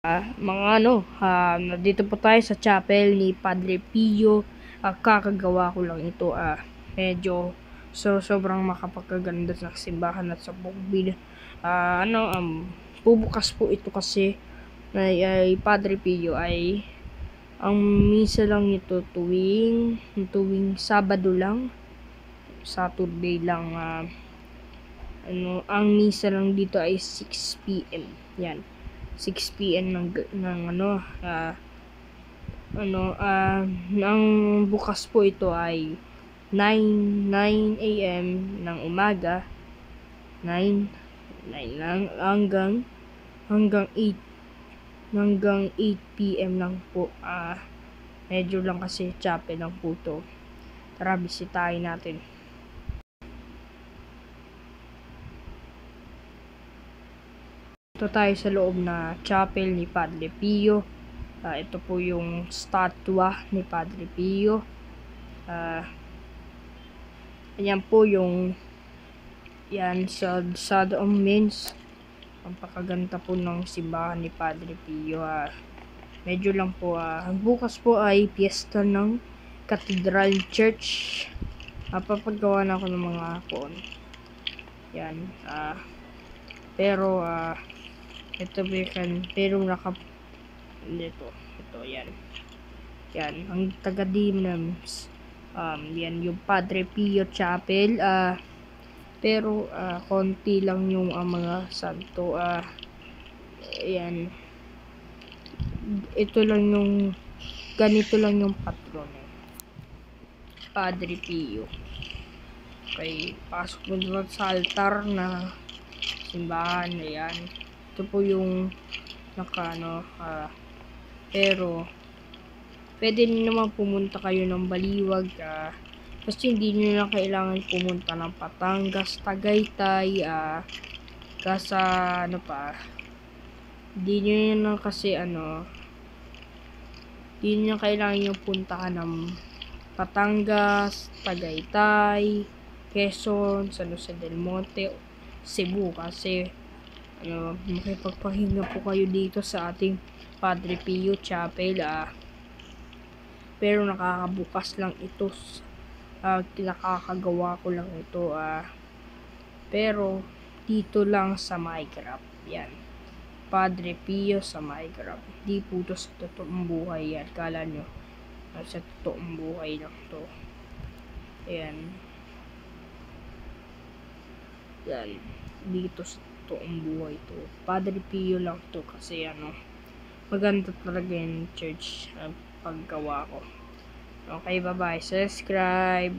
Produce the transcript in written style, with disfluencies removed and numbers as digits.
Mga nandito po tayo sa chapel ni Padre Pio. Kakagawa ko lang ito. Medyo sobrang makapagkaganda sa simbahan at sa bukbil. Bubukas po ito kasi ay Padre Pio ay ang misa lang ito tuwing Sabado lang, Saturday lang. Ang misa lang dito ay 6 PM. Yan. 6 PM ang bukas po ito ay 9 AM ng umaga, 9 lang hanggang 8 PM lang po. Medyo lang kasi chapel lang po to. Tara, bisitahin natin. Ito tayo sa loob na chapel ni Padre Pio. Ito po yung statwa ni Padre Pio. Ayan po yung sa means ang pakaganda po ng simbahan ni Padre Pio. Medyo lang po. Bukas po ay piyesta ng Cathedral Church. Papagawa na ako ng mga hapon. Yan. Pero ito yan ang taga-Dimnams. Yan yung Padre Pio Chapel. Pero konti lang yung mga santo. Yan, ganito lang yung patron Padre Pio. Okay, pasok mo doon sa altar na simbahan. Ayan, ito po yung pero pwede naman pumunta kayo ng Baliwag, kasi hindi nyo na kailangan pumunta ng Batangas, Tagaytay, hindi nyo na kasi hindi nyo kailangan yung puntahan ng Batangas, Tagaytay, Quezon, San Jose del Monte, Cebu, kasi makipagpahinga po kayo dito sa ating Padre Pio Chapel. Pero nakakabukas lang ito, nakakagawa ko lang ito, pero dito lang sa Minecraft. Yan, Padre Pio sa Minecraft. Di po ito sa totoong buhay. Yan, kala nyo sa totoong buhay lang to. Ayan, dito sa totoong buhay to. Padre Pio lang to kasi maganda talaga yung church paggawa ko. Okay, bye-bye. Subscribe.